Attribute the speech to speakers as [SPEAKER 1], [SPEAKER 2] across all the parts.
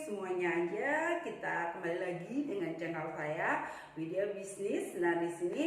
[SPEAKER 1] semuanya aja. Kita kembali lagi dengan channel saya, Widya Bisnis. Nah, di sini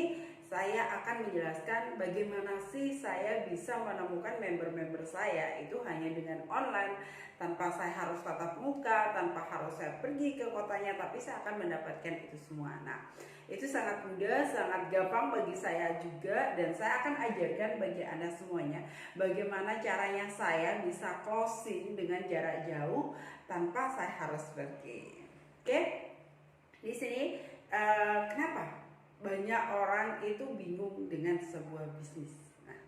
[SPEAKER 1] saya akan menjelaskan bagaimana sih saya bisa menemukan member-member saya itu hanya dengan online, tanpa saya harus tatap muka, tanpa harus saya pergi ke kotanya, tapi saya akan mendapatkan itu semua. Nah, itu sangat mudah, sangat gampang bagi saya juga, dan saya akan ajarkan bagi Anda semuanya bagaimana caranya saya bisa closing dengan jarak jauh tanpa saya harus pergi. Oke? Di sini kenapa banyak orang itu bingung dengan sebuah bisnis? Nah,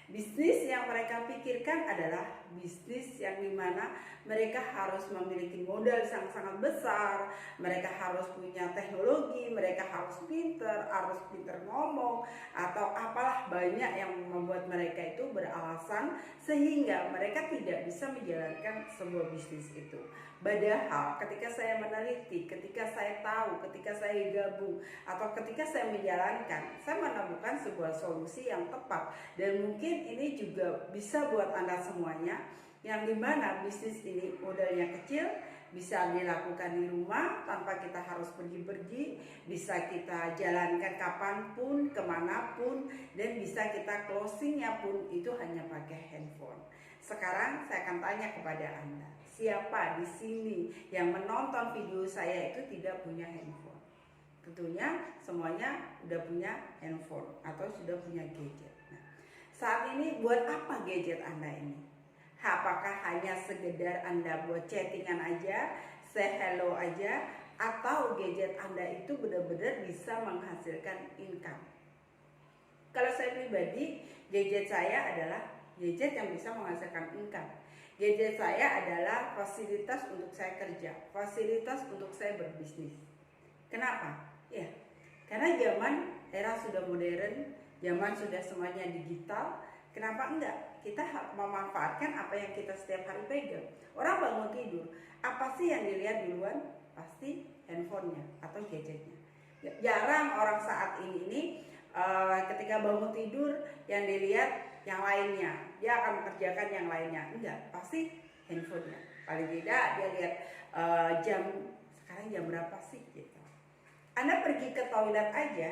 [SPEAKER 1] bisnis yang mereka pikirkan adalah bisnis yang dimana mereka harus memiliki modal yang sangat besar, mereka harus punya teknologi, mereka harus pinter ngomong, atau apalah banyak yang membuat mereka itu beralasan sehingga mereka tidak bisa menjalankan sebuah bisnis itu. Padahal ketika saya meneliti, ketika saya tahu, ketika saya gabung, atau ketika saya menjalankan, saya menemukan sebuah solusi yang tepat. Dan mungkin ini juga bisa buat Anda semuanya, yang dimana bisnis ini modalnya kecil, bisa dilakukan di rumah tanpa kita harus pergi-pergi, bisa kita jalankan kapanpun, kemanapun, dan bisa kita closingnya pun itu hanya pakai handphone. Sekarang saya akan tanya kepada Anda, siapa di sini yang menonton video saya itu tidak punya handphone? Tentunya semuanya udah punya handphone atau sudah punya gadget. Nah, saat ini buat apa gadget Anda ini? Apakah hanya sekedar Anda buat chattingan aja, say hello aja, atau gadget Anda itu benar-benar bisa menghasilkan income? Kalau saya pribadi, gadget saya adalah gadget yang bisa menghasilkan income. Gadget saya adalah fasilitas untuk saya kerja, fasilitas untuk saya berbisnis. Kenapa? Ya, karena zaman era sudah modern, zaman sudah semuanya digital. Kenapa enggak? Kita memanfaatkan apa yang kita setiap hari pegang. Orang bangun tidur, apa sih yang dilihat duluan? Pasti handphonenya atau gadgetnya. Jarang orang saat ini ketika bangun tidur yang dilihat yang lainnya, dia akan mengerjakan yang lainnya. Enggak, pasti handphonenya. Paling tidak dia lihat jam, sekarang jam berapa sih gitu. Anda pergi ke toilet aja,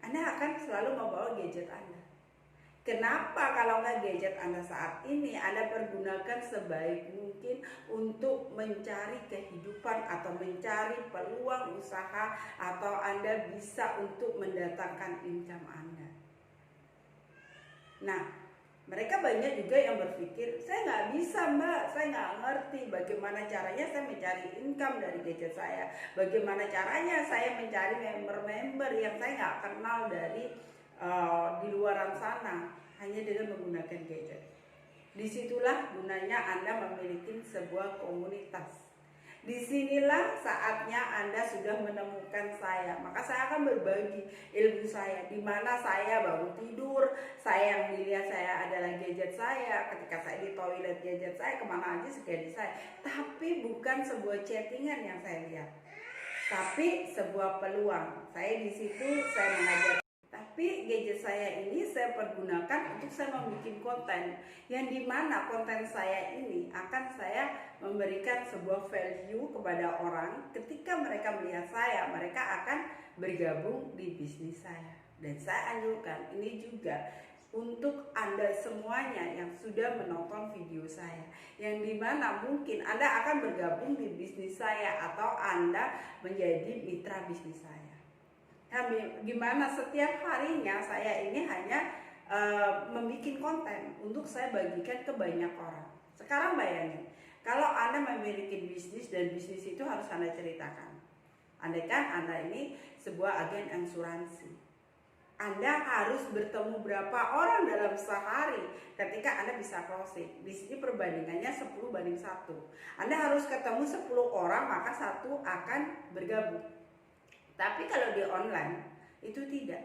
[SPEAKER 1] Anda akan selalu membawa gadget Anda. Kenapa kalau nggak gadget Anda saat ini Anda pergunakan sebaik mungkin untuk mencari kehidupan atau mencari peluang usaha, atau Anda bisa untuk mendatangkan income Anda. Nah, mereka banyak juga yang berpikir, saya nggak bisa Mbak, saya nggak ngerti bagaimana caranya saya mencari income dari gadget saya. Bagaimana caranya saya mencari member-member yang saya nggak kenal dari di luaran sana, hanya dengan menggunakan gadget. Disitulah gunanya Anda memiliki sebuah komunitas. Disinilah saatnya Anda sudah menemukan saya. Maka saya akan berbagi ilmu saya, di mana saya bangun tidur, saya yang dilihat saya adalah gadget saya. Ketika saya di toilet, gadget saya, kemana aja gadget saya. Tapi bukan sebuah chattingan yang saya lihat, tapi sebuah peluang. Saya di situ saya mengajar. Tapi gadget saya ini saya pergunakan untuk saya membuat konten, yang dimana konten saya ini akan saya memberikan sebuah value kepada orang. Ketika mereka melihat saya, mereka akan bergabung di bisnis saya. Dan saya anjurkan ini juga untuk Anda semuanya yang sudah menonton video saya, yang dimana mungkin Anda akan bergabung di bisnis saya atau Anda menjadi mitra bisnis saya. Nah, gimana setiap harinya saya ini hanya membuat konten untuk saya bagikan ke banyak orang. Sekarang bayangin, kalau Anda memiliki bisnis dan bisnis itu harus Anda ceritakan. Andaikan Anda ini sebuah agen asuransi, Anda harus bertemu berapa orang dalam sehari ketika Anda bisa closing. Di sini perbandingannya 10:1. Anda harus ketemu 10 orang, maka 1 akan bergabung. Tapi kalau di online itu tidak.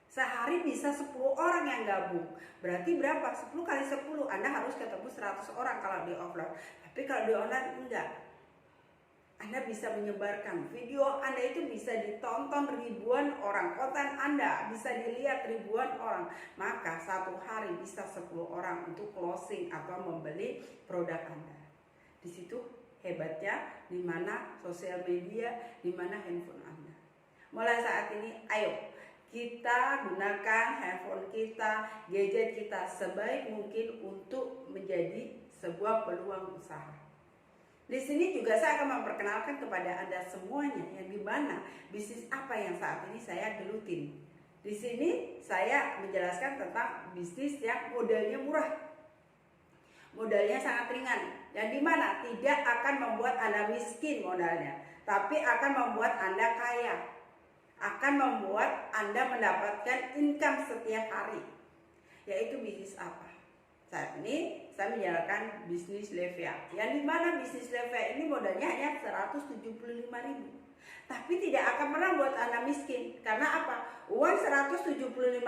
[SPEAKER 1] Sehari bisa 10 orang yang gabung. Berarti berapa? 10 kali 10. Anda harus ketemu 100 orang kalau di offline. Tapi kalau di online enggak. Anda bisa menyebarkan video Anda itu bisa ditonton ribuan orang. Konten Anda bisa dilihat ribuan orang. Maka satu hari bisa 10 orang untuk closing atau membeli produk Anda. Di situ hebatnya, di mana sosial media, di mana handphone Anda. Mulai saat ini, ayo kita gunakan handphone kita, gadget kita sebaik mungkin untuk menjadi sebuah peluang usaha. Di sini juga saya akan memperkenalkan kepada Anda semuanya yang di mana bisnis apa yang saat ini saya gelutin. Di sini saya menjelaskan tentang bisnis yang modalnya murah. Modalnya sangat ringan, yang dimana tidak akan membuat Anda miskin modalnya, tapi akan membuat Anda kaya, akan membuat Anda mendapatkan income setiap hari. Yaitu bisnis apa? Saat ini saya menjalankan bisnis Levia, yang dimana bisnis Levia ini modalnya hanya 175.000, tapi tidak akan pernah buat Anda miskin. Karena apa? Uang 175.000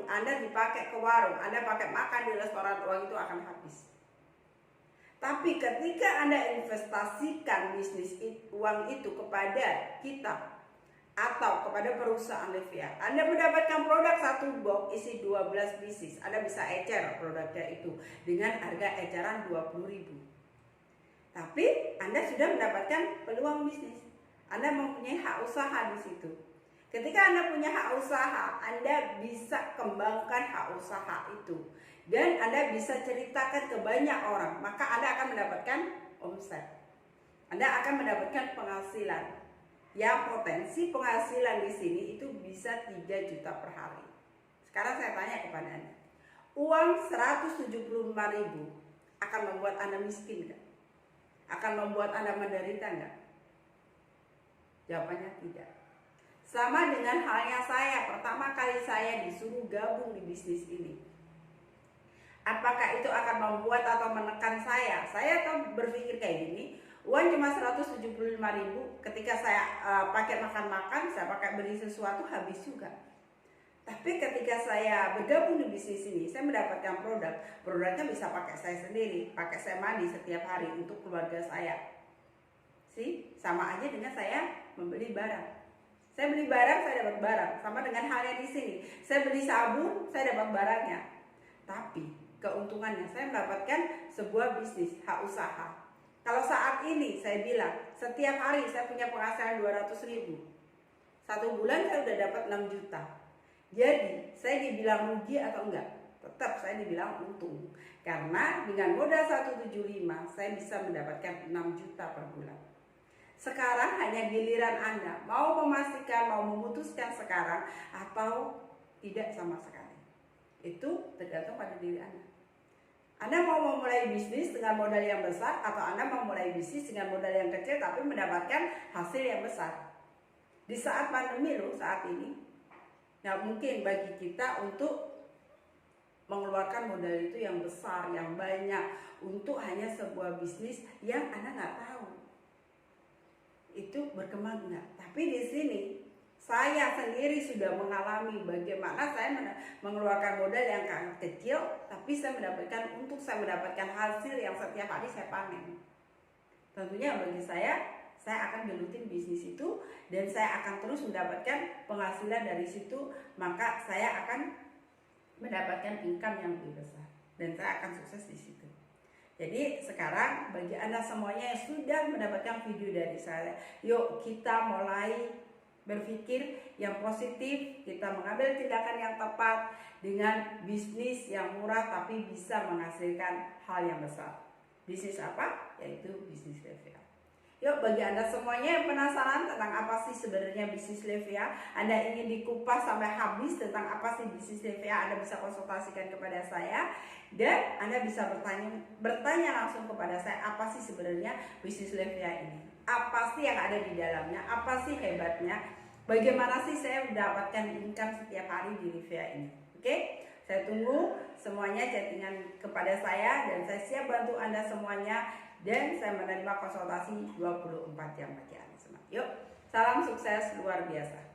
[SPEAKER 1] Anda dipakai ke warung, Anda pakai makan di restoran, uang itu akan habis. Tapi ketika Anda investasikan bisnis uang itu kepada kita atau kepada perusahaan Levia, Anda mendapatkan produk satu box isi 12 pieces. Anda bisa ecer produknya itu dengan harga eceran 20.000. Tapi Anda sudah mendapatkan peluang bisnis. Anda mempunyai hak usaha di situ. Ketika Anda punya hak usaha, Anda bisa kembangkan hak usaha itu. Dan Anda bisa ceritakan ke banyak orang, maka Anda akan mendapatkan omset. Anda akan mendapatkan penghasilan. Yang potensi penghasilan di sini itu bisa 3 juta per hari. Sekarang saya tanya kepada Anda, uang 175.000 akan membuat Anda miskin nggak? Akan membuat Anda menderita nggak? Jawabannya tidak. Sama dengan halnya saya, pertama kali saya disuruh gabung di bisnis ini. Apakah itu akan membuat atau menekan saya? Saya tuh berpikir kayak gini, uang cuma 175.000, ketika saya pakai makan-makan, saya pakai beli sesuatu habis juga. Tapi ketika saya bergabung di bisnis ini, saya mendapatkan produknya bisa pakai saya sendiri, pakai saya mandi setiap hari untuk keluarga saya. Sama aja dengan saya membeli barang. Saya beli barang, saya dapat barang. Sama dengan halnya di sini, saya beli sabun, saya dapat barangnya. Tapi keuntungannya saya mendapatkan sebuah bisnis, hak usaha. Kalau saat ini saya bilang setiap hari saya punya penghasilan 200.000, 1 bulan saya udah dapat 6 juta. Jadi saya dibilang rugi atau enggak? Tetap saya dibilang untung. Karena dengan modal 175 saya bisa mendapatkan 6 juta per bulan. Sekarang hanya giliran Anda mau memastikan, mau memutuskan sekarang atau tidak sama sekali. Itu tergantung pada diri Anda. Anda mau memulai bisnis dengan modal yang besar atau Anda mau memulai bisnis dengan modal yang kecil tapi mendapatkan hasil yang besar. Di saat pandemi loh saat ini, nggak mungkin bagi kita untuk mengeluarkan modal itu yang besar, yang banyak untuk hanya sebuah bisnis yang Anda nggak tahu itu berkembang nggak. Tapi di sini saya sendiri sudah mengalami bagaimana saya mengeluarkan modal yang sangat kecil, tapi saya mendapatkan hasil yang setiap hari saya panen. Tentunya bagi saya akan gelutin bisnis itu dan saya akan terus mendapatkan penghasilan dari situ, maka saya akan mendapatkan income yang lebih besar dan saya akan sukses di situ. Jadi sekarang bagi Anda semuanya yang sudah mendapatkan video dari saya, yuk kita mulai berpikir yang positif, kita mengambil tindakan yang tepat dengan bisnis yang murah tapi bisa menghasilkan hal yang besar. Bisnis apa? Yaitu bisnis Levia. Yuk bagi Anda semuanya yang penasaran tentang apa sih sebenarnya bisnis Levia, Anda ingin dikupas sampai habis tentang apa sih bisnis Levia, Anda bisa konsultasikan kepada saya dan Anda bisa bertanya langsung kepada saya apa sih sebenarnya bisnis Levia ini. Apa sih yang ada di dalamnya, apa sih hebatnya, bagaimana sih saya mendapatkan income setiap hari di Levia ini. Oke, saya tunggu semuanya chattingan kepada saya dan saya siap bantu Anda semuanya dan saya menerima konsultasi 24 jam bagi Anda semua. Yuk, salam sukses luar biasa.